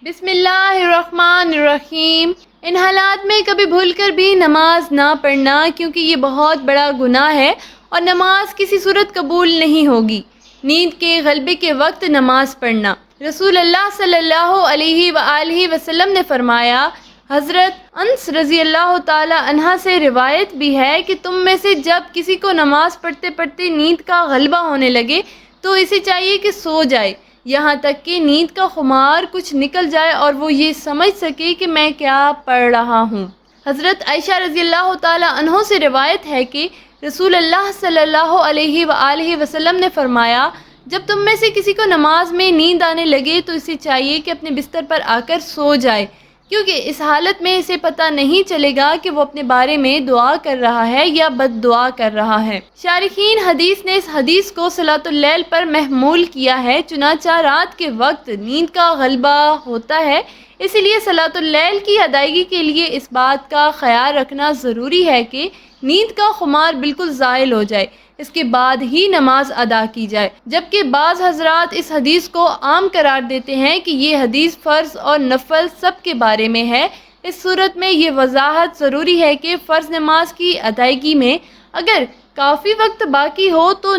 بسم اللہ الرحمن الرحیم۔ ان حالات میں کبھی بھول کر بھی نماز نہ پڑھنا، کیونکہ یہ بہت بڑا گناہ ہے اور نماز کسی صورت قبول نہیں ہوگی۔ نیند کے غلبے کے وقت نماز پڑھنا۔ رسول اللہ صلی اللہ علیہ وآلہ وسلم نے فرمایا، حضرت انس رضی اللہ تعالی عنہ سے روایت بھی ہے کہ تم میں سے جب کسی کو نماز پڑھتے پڑھتے نیند کا غلبہ ہونے لگے تو اسے چاہیے کہ سو جائے، یہاں تک کہ نیند کا خمار کچھ نکل جائے اور وہ یہ سمجھ سکے کہ میں کیا پڑھ رہا ہوں۔ حضرت عائشہ رضی اللہ تعالی عنہ سے روایت ہے کہ رسول اللہ صلی اللہ علیہ وآلہ وسلم نے فرمایا، جب تم میں سے کسی کو نماز میں نیند آنے لگے تو اسے چاہیے کہ اپنے بستر پر آ کر سو جائے، کیونکہ اس حالت میں اسے پتہ نہیں چلے گا کہ وہ اپنے بارے میں دعا کر رہا ہے یا بد دعا کر رہا ہے۔ شارحین حدیث نے اس حدیث کو صلاۃ اللیل پر محمول کیا ہے، چنانچہ رات کے وقت نیند کا غلبہ ہوتا ہے، اسی لیے صلاۃ اللیل کی ادائیگی کے لیے اس بات کا خیال رکھنا ضروری ہے کہ نیند کا خمار بالکل زائل ہو جائے، اس کے بعد ہی نماز ادا کی جائے، جبکہ بعض حضرات اس حدیث کو عام قرار دیتے ہیں کہ یہ حدیث فرض اور نفل سب کے بارے میں ہے۔ اس صورت میں یہ وضاحت ضروری ہے کہ فرض نماز کی ادائیگی میں اگر کافی وقت باقی ہو تو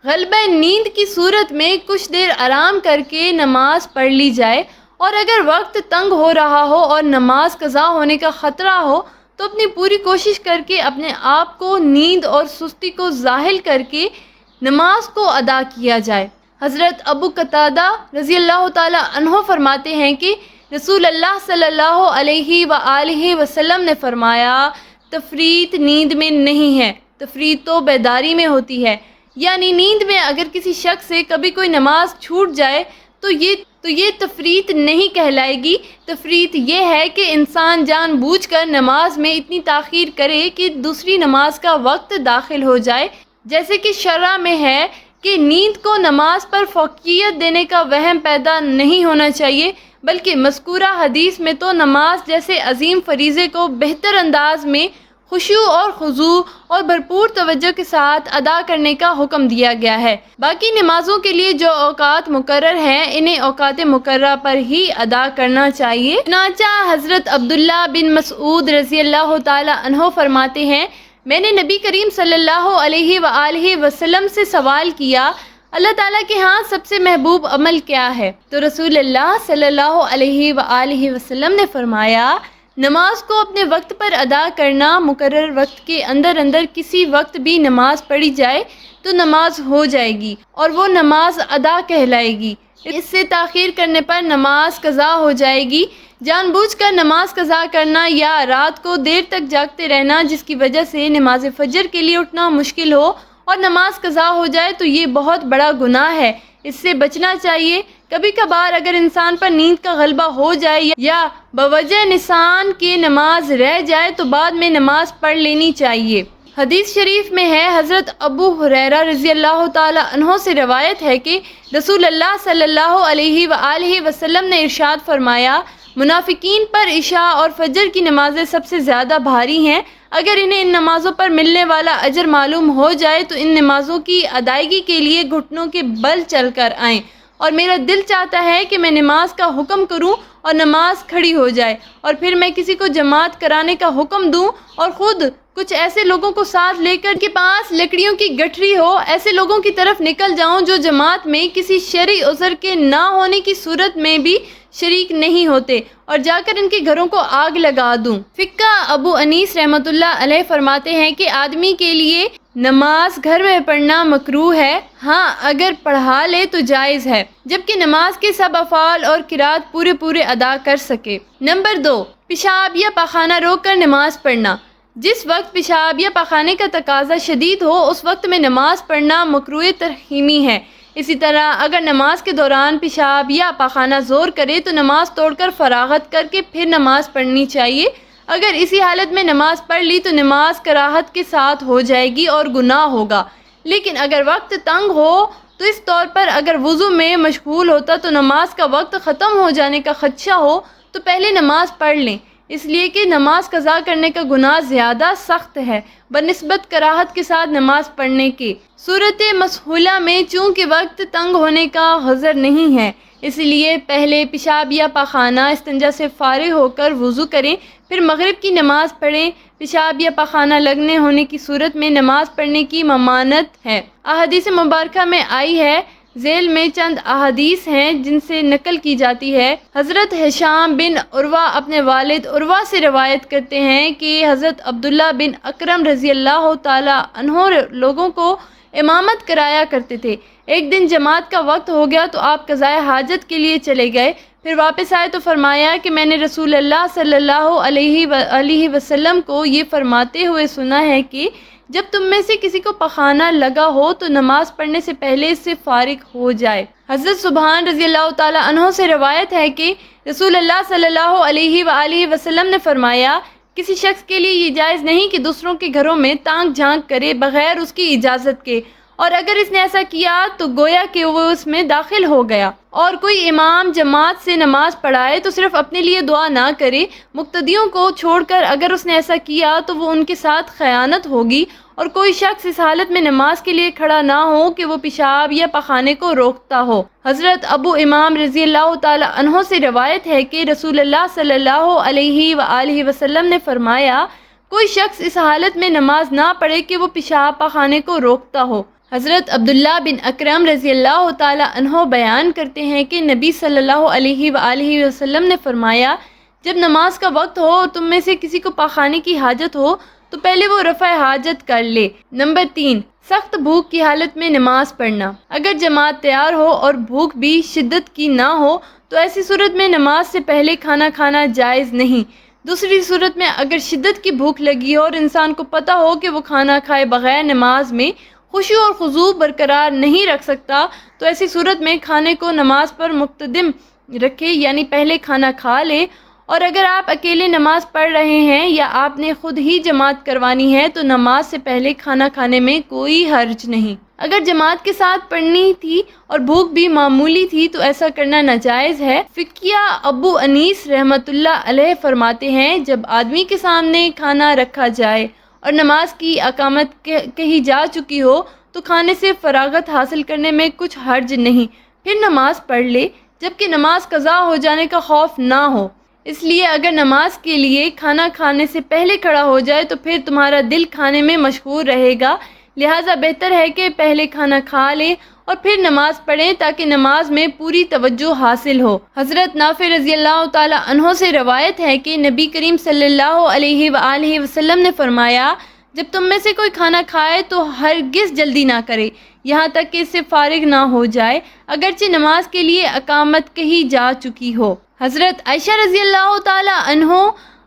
غلبہ نیند کی صورت میں کچھ دیر آرام کر کے نماز پڑھ لی جائے، اور اگر وقت تنگ ہو رہا ہو اور نماز قضا ہونے کا خطرہ ہو تو اپنی پوری کوشش کر کے اپنے آپ کو نیند اور سستی کو زاحل کر کے نماز کو ادا کیا جائے۔ حضرت ابو قتادہ رضی اللہ تعالی عنہ فرماتے ہیں کہ رسول اللہ صلی اللہ علیہ وآلہ وسلم نے فرمایا، تفریط نیند میں نہیں ہے، تفریط تو بیداری میں ہوتی ہے، یعنی نیند میں اگر کسی شخص سے کبھی کوئی نماز چھوٹ جائے تو یہ تفریط نہیں کہلائے گی۔ تفریط یہ ہے کہ انسان جان بوجھ کر نماز میں اتنی تاخیر کرے کہ دوسری نماز کا وقت داخل ہو جائے، جیسے کہ شرع میں ہے کہ نیند کو نماز پر فوقیت دینے کا وہم پیدا نہیں ہونا چاہیے، بلکہ مذکورہ حدیث میں تو نماز جیسے عظیم فریضے کو بہتر انداز میں خشوع اور خضوع اور بھرپور توجہ کے ساتھ ادا کرنے کا حکم دیا گیا ہے۔ باقی نمازوں کے لیے جو اوقات مقرر ہیں انہیں اوقات مقررہ پر ہی ادا کرنا چاہیے۔ چنانچہ حضرت عبداللہ بن مسعود رضی اللہ تعالی عنہ فرماتے ہیں، میں نے نبی کریم صلی اللہ علیہ وآلہ وسلم سے سوال کیا، اللہ تعالیٰ کے ہاں سب سے محبوب عمل کیا ہے؟ تو رسول اللہ صلی اللہ علیہ وآلہ وسلم نے فرمایا، نماز کو اپنے وقت پر ادا کرنا۔ مقرر وقت کے اندر کسی وقت بھی نماز پڑھی جائے تو نماز ہو جائے گی اور وہ نماز ادا کہلائے گی، اس سے تاخیر کرنے پر نماز قضا ہو جائے گی۔ جان بوجھ کر نماز قضا کرنا یا رات کو دیر تک جاگتے رہنا جس کی وجہ سے نماز فجر کے لیے اٹھنا مشکل ہو اور نماز قضا ہو جائے تو یہ بہت بڑا گناہ ہے، اس سے بچنا چاہیے۔ کبھی کبھار اگر انسان پر نیند کا غلبہ ہو جائے یا بوجہ نسیان کے نماز رہ جائے تو بعد میں نماز پڑھ لینی چاہیے۔ حدیث شریف میں ہے، حضرت ابو ہریرہ رضی اللہ تعالی عنہ سے روایت ہے کہ رسول اللہ صلی اللہ علیہ وآلہ وسلم نے ارشاد فرمایا، منافقین پر عشاء اور فجر کی نمازیں سب سے زیادہ بھاری ہیں، اگر انہیں ان نمازوں پر ملنے والا اجر معلوم ہو جائے تو ان نمازوں کی ادائیگی کے لیے گھٹنوں کے بل چل کر آئیں، اور میرا دل چاہتا ہے کہ میں نماز کا حکم کروں اور نماز کھڑی ہو جائے، اور پھر میں کسی کو جماعت کرانے کا حکم دوں اور خود کچھ ایسے لوگوں کو ساتھ لے کر کے پاس لکڑیوں کی گٹھری ہو، ایسے لوگوں کی طرف نکل جاؤں جو جماعت میں کسی شرعی عذر کے نہ ہونے کی صورت میں بھی شریک نہیں ہوتے، اور جا کر ان کے گھروں کو آگ لگا دوں۔ فقہ ابو انیس رحمۃ اللہ علیہ فرماتے ہیں کہ آدمی کے لیے نماز گھر میں پڑھنا مکروہ ہے، ہاں اگر پڑھا لے تو جائز ہے، جبکہ نماز کے سب افعال اور قرات پورے ادا کر سکے۔ نمبر 2، پیشاب یا پاخانہ روک کر نماز پڑھنا۔ جس وقت پیشاب یا پاخانے کا تقاضا شدید ہو اس وقت میں نماز پڑھنا مکروہ تحریمی ہے۔ اسی طرح اگر نماز کے دوران پیشاب یا پاخانہ زور کرے تو نماز توڑ کر فراغت کر کے پھر نماز پڑھنی چاہیے۔ اگر اسی حالت میں نماز پڑھ لی تو نماز کراہت کے ساتھ ہو جائے گی اور گناہ ہوگا، لیکن اگر وقت تنگ ہو تو اس طور پر اگر وضو میں مشغول ہوتا تو نماز کا وقت ختم ہو جانے کا خدشہ ہو تو پہلے نماز پڑھ لیں، اس لیے کہ نماز قضا کرنے کا گناہ زیادہ سخت ہے بنسبت کراہت کے ساتھ نماز پڑھنے کے۔ صورت مسئولہ میں چونکہ وقت تنگ ہونے کا حذر نہیں ہے، اس لیے پہلے پیشاب یا پاخانہ استنجا سے فارغ ہو کر وضو کریں، پھر مغرب کی نماز پڑھیں۔ پیشاب یا پاخانہ لگنے ہونے کی صورت میں نماز پڑھنے کی ممانعت ہے۔ احادیث مبارکہ میں آئی ہے، ذیل میں چند احادیث ہیں جن سے نقل کی جاتی ہے۔ حضرت ہشام بن عروہ اپنے والد عروہ سے روایت کرتے ہیں کہ حضرت عبداللہ بن اکرم رضی اللہ تعالی عنہ لوگوں کو امامت کرایا کرتے تھے۔ ایک دن جماعت کا وقت ہو گیا تو آپ قضائے حاجت کے لیے چلے گئے، پھر واپس آئے تو فرمایا کہ میں نے رسول اللہ صلی اللہ علیہ وسلم کو یہ فرماتے ہوئے سنا ہے کہ جب تم میں سے کسی کو پخانہ لگا ہو تو نماز پڑھنے سے پہلے اس سے فارغ ہو جائے۔ حضرت سبحان رضی اللہ تعالی عنہ سے روایت ہے کہ رسول اللہ صلی اللہ علیہ وسلم نے فرمایا، کسی شخص کے لیے یہ جائز نہیں کہ دوسروں کے گھروں میں تانک جھانک کرے بغیر اس کی اجازت کے، اور اگر اس نے ایسا کیا تو گویا کہ وہ اس میں داخل ہو گیا۔ اور کوئی امام جماعت سے نماز پڑھائے تو صرف اپنے لیے دعا نہ کرے، مقتدیوں کو چھوڑ کر اگر اس نے ایسا کیا تو وہ ان کے ساتھ خیانت ہوگی۔ اور کوئی شخص اس حالت میں نماز کے لیے کھڑا نہ ہو کہ وہ پیشاب یا پخانے کو روکتا ہو۔ حضرت ابو امام رضی اللہ تعالی عنہ سے روایت ہے کہ رسول اللہ صلی اللہ علیہ وسلم نے فرمایا، کوئی شخص اس حالت میں نماز نہ پڑھے کہ وہ پیشاب پخانے کو روکتا ہو۔ حضرت عبداللہ بن اکرم رضی اللہ تعالی عنہ بیان کرتے ہیں کہ نبی صلی اللہ علیہ وسلم نے فرمایا، جب نماز کا وقت ہو اور تم میں سے کسی کو پاخانے کی حاجت ہو تو پہلے وہ رفع حاجت کر لے۔ نمبر 3، سخت بھوک کی حالت میں نماز پڑھنا۔ اگر جماعت تیار ہو اور بھوک بھی شدت کی نہ ہو تو ایسی صورت میں نماز سے پہلے کھانا کھانا جائز نہیں۔ دوسری صورت میں اگر شدت کی بھوک لگی ہو اور انسان کو پتہ ہو کہ وہ کھانا کھائے بغیر نماز میں خشوع اور خضوع برقرار نہیں رکھ سکتا تو ایسی صورت میں کھانے کو نماز پر مقدم رکھے، یعنی پہلے کھانا کھا لے۔ اور اگر آپ اکیلے نماز پڑھ رہے ہیں یا آپ نے خود ہی جماعت کروانی ہے تو نماز سے پہلے کھانا کھانے میں کوئی حرج نہیں۔ اگر جماعت کے ساتھ پڑھنی تھی اور بھوک بھی معمولی تھی تو ایسا کرنا ناجائز ہے۔ فقیہ ابو انیس رحمۃ اللہ علیہ فرماتے ہیں، جب آدمی کے سامنے کھانا رکھا جائے اور نماز کی اقامت کہی جا چکی ہو تو کھانے سے فراغت حاصل کرنے میں کچھ حرج نہیں، پھر نماز پڑھ لے جبکہ نماز قضا ہو جانے کا خوف نہ ہو۔ اس لیے اگر نماز کے لیے کھانا کھانے سے پہلے کھڑا ہو جائے تو پھر تمہارا دل کھانے میں مشغول رہے گا، لہٰذا بہتر ہے کہ پہلے کھانا کھا لیں اور پھر نماز پڑھیں تاکہ نماز میں پوری توجہ حاصل ہو۔ حضرت نافع رضی اللہ تعالی عنہ سے روایت ہے کہ نبی کریم صلی اللہ علیہ وسلم نے فرمایا، جب تم میں سے کوئی کھانا کھائے تو ہرگز جلدی نہ کرے یہاں تک کہ اس سے فارغ نہ ہو جائے، اگرچہ نماز کے لیے اقامت کہی جا چکی ہو۔ حضرت عائشہ رضی اللہ تعالی عنہ،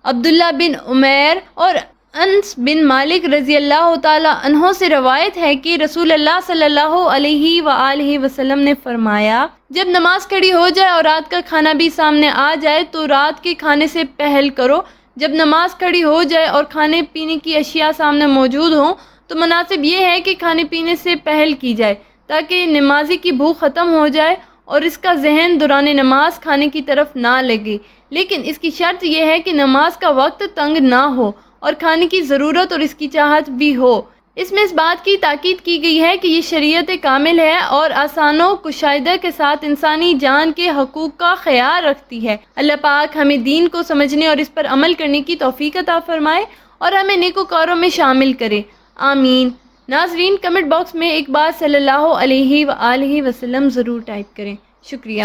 عبداللہ بن عمیر اور انس بن مالک رضی اللہ تعالی عنہ سے روایت ہے کہ رسول اللہ صلی اللہ علیہ وسلم نے فرمایا، جب نماز کھڑی ہو جائے اور رات کا کھانا بھی سامنے آ جائے تو رات کے کھانے سے پہل کرو۔ جب نماز کھڑی ہو جائے اور کھانے پینے کی اشیاء سامنے موجود ہوں تو مناسب یہ ہے کہ کھانے پینے سے پہل کی جائے تاکہ نمازی کی بھوک ختم ہو جائے اور اس کا ذہن دوران نماز کھانے کی طرف نہ لگے، لیکن اس کی شرط یہ ہے کہ نماز کا وقت تنگ نہ ہو اور کھانے کی ضرورت اور اس کی چاہت بھی ہو۔ اس میں اس بات کی تاکید کی گئی ہے کہ یہ شریعت کامل ہے اور آسان و کشادہ کے ساتھ انسانی جان کے حقوق کا خیال رکھتی ہے۔ اللہ پاک ہمیں دین کو سمجھنے اور اس پر عمل کرنے کی توفیق عطا فرمائے اور ہمیں نیکوکاروں میں شامل کرے، آمین۔ ناظرین، کمنٹ باکس میں ایک بار صلی اللہ علیہ وسلم ضرور ٹائپ کریں۔ شکریہ۔